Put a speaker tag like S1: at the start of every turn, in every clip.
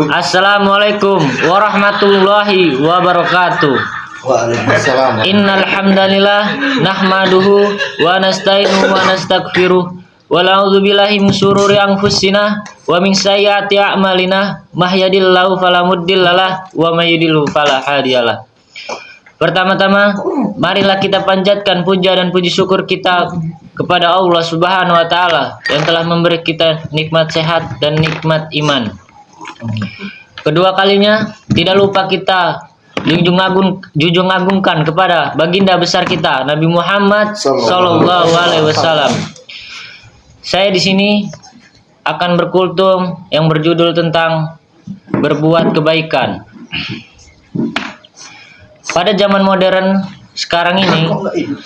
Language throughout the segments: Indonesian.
S1: Assalamualaikum warahmatullahi wabarakatuh.
S2: Waalaikumsalam.
S1: Innal hamdalillah nahmaduhu wa nasta'inuhu wa nastaghfiruh wa na'udzu billahi min syururi anfusina wa min sayyiati a'malina mahdihillahu fala mudhillalah wa may yudhlil fala hadiyalah. Pertama-tama marilah kita panjatkan puja dan puji syukur kita kepada Allah Subhanahu wa taala yang telah memberi kita nikmat sehat dan nikmat iman. Kedua kalinya tidak lupa kita junjung agungkan kepada baginda besar kita Nabi Muhammad Sallallahu Alaihi Wasallam. Saya di sini akan berkultum yang berjudul tentang berbuat kebaikan. Pada zaman modern sekarang ini,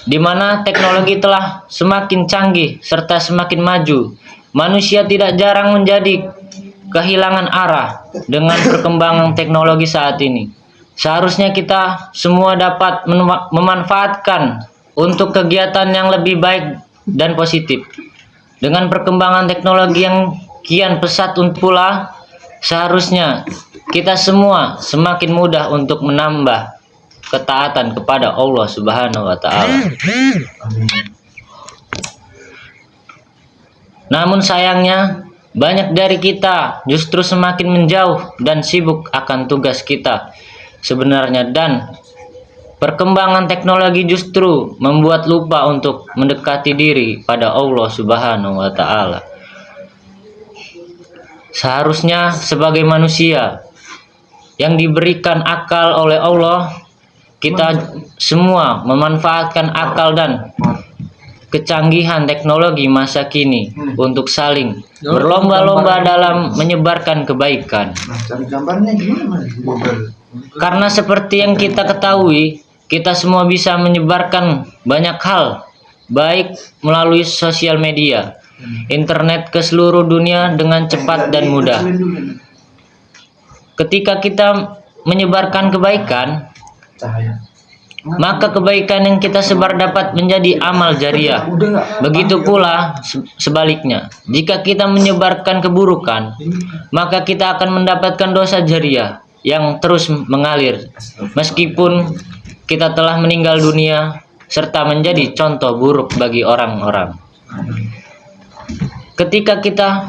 S1: di mana teknologi telah semakin canggih serta semakin maju, manusia tidak jarang menjadi kehilangan arah dengan perkembangan teknologi saat ini. Seharusnya kita semua dapat memanfaatkan untuk kegiatan yang lebih baik dan positif. Dengan perkembangan teknologi yang kian pesat pula, seharusnya kita semua semakin mudah untuk menambah ketaatan kepada Allah Subhanahu wa taala. Namun sayangnya banyak dari kita justru semakin menjauh dan sibuk akan tugas kita sebenarnya, dan perkembangan teknologi justru membuat lupa untuk mendekati diri pada Allah Subhanahu wa taala. Seharusnya sebagai manusia yang diberikan akal oleh Allah, kita semua memanfaatkan akal dan kecanggihan teknologi masa kini untuk saling berlomba-lomba dalam menyebarkan kebaikan. Karena seperti yang kita ketahui, kita semua bisa menyebarkan banyak hal, baik melalui sosial media, internet ke seluruh dunia dengan cepat dan mudah. Ketika kita menyebarkan kebaikan, maka kebaikan yang kita sebar dapat menjadi amal jariah. Begitu pula sebaliknya, jika kita menyebarkan keburukan, maka kita akan mendapatkan dosa jariah yang terus mengalir meskipun kita telah meninggal dunia, serta menjadi contoh buruk bagi orang-orang. Ketika kita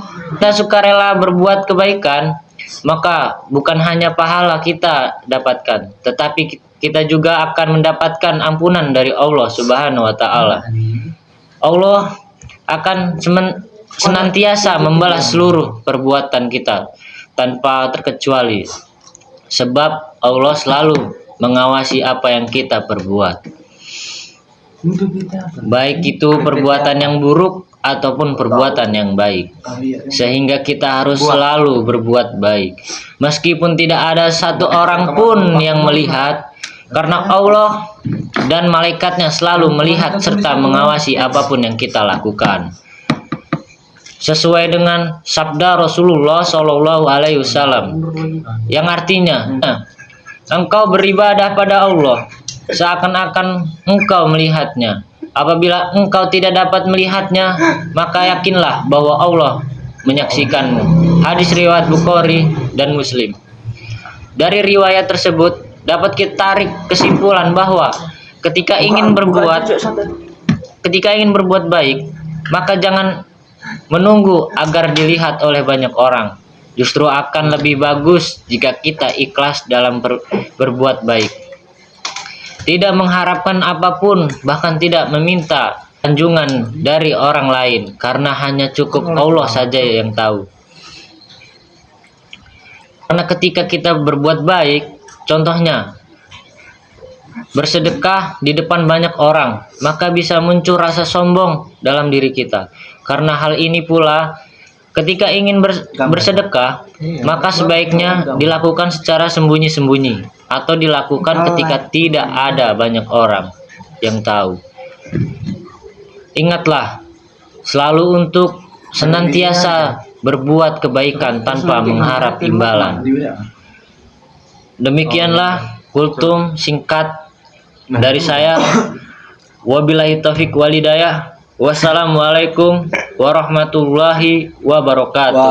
S1: sukarela berbuat kebaikan, maka bukan hanya pahala kita dapatkan, tetapi kita juga akan mendapatkan ampunan dari Allah Subhanahu wa taala. Allah akan senantiasa membalas seluruh perbuatan kita tanpa terkecuali, sebab Allah selalu mengawasi apa yang kita perbuat, baik itu perbuatan yang buruk ataupun perbuatan yang baik. Sehingga kita harus selalu berbuat baik meskipun tidak ada satu orang pun yang melihat, karena Allah dan malaikatnya selalu melihat serta mengawasi apapun yang kita lakukan. Sesuai dengan sabda Rasulullah Shallallahu Alaihi Wasallam yang artinya, engkau beribadah pada Allah seakan-akan engkau melihatnya. Apabila engkau tidak dapat melihatnya, maka yakinlah bahwa Allah menyaksikanmu. Hadis riwayat Bukhari dan Muslim. Dari riwayat tersebut dapat kita tarik kesimpulan bahwa ketika ingin berbuat baik, maka jangan menunggu agar dilihat oleh banyak orang. Justru akan lebih bagus jika kita ikhlas dalam berbuat baik, tidak mengharapkan apapun, bahkan tidak meminta sanjungan dari orang lain, karena hanya cukup Allah saja yang tahu. Karena ketika kita berbuat baik, contohnya bersedekah di depan banyak orang, maka bisa muncul rasa sombong dalam diri kita. Karena hal ini pula, ketika ingin bersedekah, maka sebaiknya dilakukan secara sembunyi-sembunyi atau dilakukan ketika tidak ada banyak orang yang tahu. Ingatlah selalu untuk senantiasa berbuat kebaikan tanpa mengharap imbalan. Demikianlah kultum singkat dari saya. Wabillahi taufiq walhidayah. Wassalamualaikum warahmatullahi wabarakatuh.